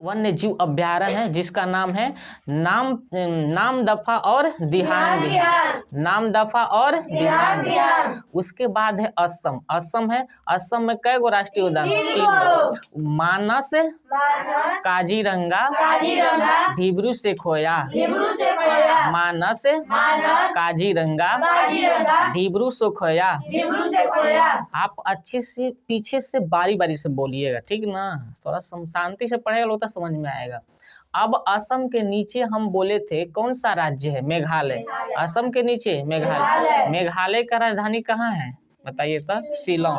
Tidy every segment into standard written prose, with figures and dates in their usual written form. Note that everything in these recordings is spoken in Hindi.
वन्यजीव अभ्यारण्य है जिसका नाम है नामदफा और दिहांग बिहार। नामदफा और दिहांग बिहार। उसके बाद है असम। असम है, असम में कई गो राष्ट्रीय उद्यान? 3 मानस, काजीरंगा, डिब्रू सेखोया। मानस, काजीरंगा, डिब्रू सेखोया। आप अच्छे से पीछे से बारी बारी से बोलिएगा, ठीक ना? थोड़ा शांति से पढ़ेगा तो समझ में आएगा। अब असम के नीचे हम बोले थे कौन सा राज्य है? मेघालय। असम के नीचे मेघालय। मेघालय का राजधानी कहाँ है बताइए तो? शिलोंग।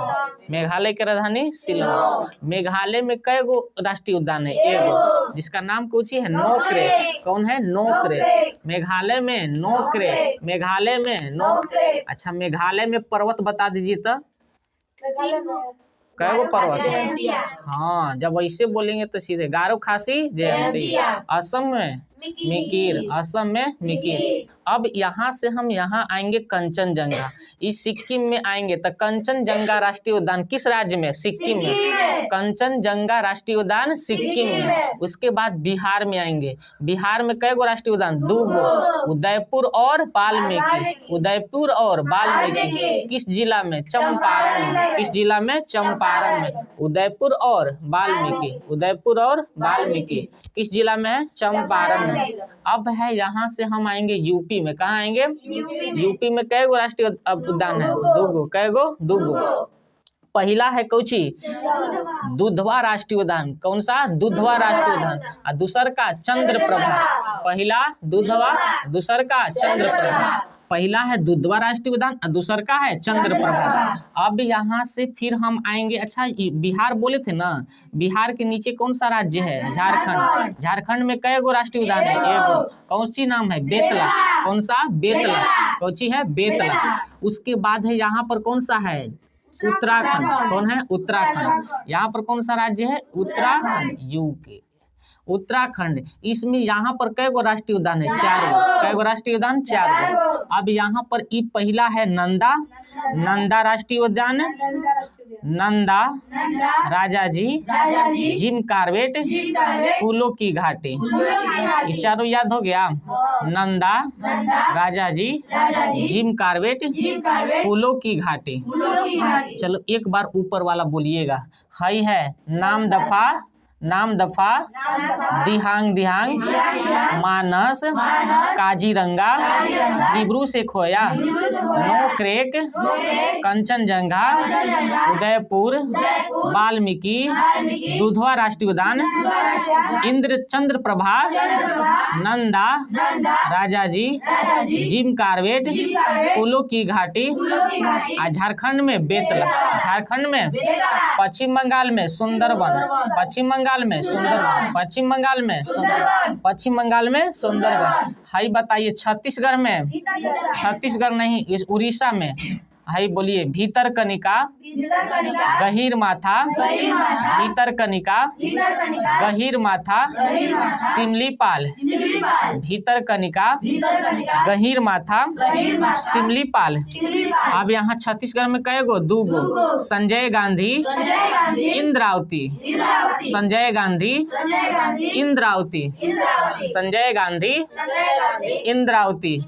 मेघालय की राजधानी शिलोंग। मेघालय में कई गो राष्ट्रीय उद्यान है? 1 जिसका नाम पूछिए है नोक्रेक। कौन है? नोक्रेक। मेघालय में नोक्रेक। मेघालय में नोक्रेक। अच्छा, मेघालय में पर्वत बता दीजिए तो? कई गो पर्वत है? हाँ, जब वैसे बोलेंगे तो सीधे गारो, खासी, जयंती। असम में मिकिर। असम में मिकिर। अब यहाँ से हम यहाँ आएंगे कंचनजंगा। इस सिक्किम में आएंगे तो कंचनजंगा राष्ट्रीय उद्यान किस राज्य में? सिक्किम में। कंचनजंगा राष्ट्रीय उद्यान सिक्किम में। उसके बाद बिहार में आएंगे। बिहार में कई गो राष्ट्रीय उद्यान? 2 गो, उदयपुर और वाल्मीकि। उदयपुर और वाल्मीकि किस जिला में? चंपारण में। किस जिला में? चंपारण में। उदयपुर और वाल्मीकि। उदयपुर और वाल्मीकि किस जिला में है? चंपारण में। अब है यहाँ से हम आएंगे यूपी में। कहाँ आएंगे? यूपी में कई गो राष्ट्रीय उद्यान है? 2 गो। कई गो? 2 गो। पहला है कौची? दुधवा राष्ट्रीय उद्यान। कौन सा? दुधवा राष्ट्रीय उद्यान। और दूसर का चंद्रप्रभा। पहला दुधवा, दूसर का चंद्रप्रभा। पहला है दुधवा राष्ट्रीय उद्यान और दूसर का है चंद्रप्रभा। अब यहाँ से फिर हम आएंगे। अच्छा, बिहार बोले थे ना? बिहार के नीचे कौन सा राज्य है? झारखंड। झारखंड में कई गो राष्ट्रीय उद्यान है? 1 कौन सी नाम है? बेतला। कौन सा? बेतला। कौन सी है? बेतला। उसके बाद है यहाँ पर कौन सा है? उत्तराखंड। कौन है? उत्तराखंड। यहाँ पर कौन सा राज्य है? उत्तराखंड। यूके। उत्तराखंड। इसमें यहाँ पर कई गो राष्ट्रीय उद्यान है? 4 गो। कई गो राष्ट्रीय उद्यान? 4 गो। अब यहाँ पर ई पहला है नंदा। नंदा राष्ट्रीय उद्यान। नंदा, राजाजी, जिम कॉर्बेट, फूलों की घाटी। ये चारों याद हो गया? नंदा, राजाजी, जिम कॉर्बेट, फूलों की घाटी। चलो एक बार ऊपर वाला बोलिएगा। हाई है नामदफा, नामदफा, दिहांग दिहांग, मानस, काजीरंगा, डिब्रू सेखोया, नोक्रेक, कंचनजंगा, उदयपुर, वाल्मीकि, दुधवा राष्ट्रीय उद्यान, चंद्रप्रभा, नंदा, राजाजी, जिम कॉर्बेट, फूलों की घाटी। और झारखंड में बेतला। झारखंड में पश्चिम बंगाल में सुंदरवन। पश्चिम बंगाल में सुंदरवन। पश्चिम बंगाल में सुंदरवन। पश्चिम बंगाल में सुंदरवन। हाई बताइए छत्तीसगढ़ में? छत्तीसगढ़ नहीं, इस उड़ीसा में। हाई बोलिए भीतरकनिका, गहीर माथा, भीतरकनिका, गहीर माथा, सिमलीपाल। भीतरकनिका, गहीर माथा, सिमलीपाल। अब यहाँ छत्तीसगढ़ में कई गो? 2 गो। संजय गांधी, इंद्रावती। संजय गांधी, इंद्रावती। संजय गांधी, इंद्रावती।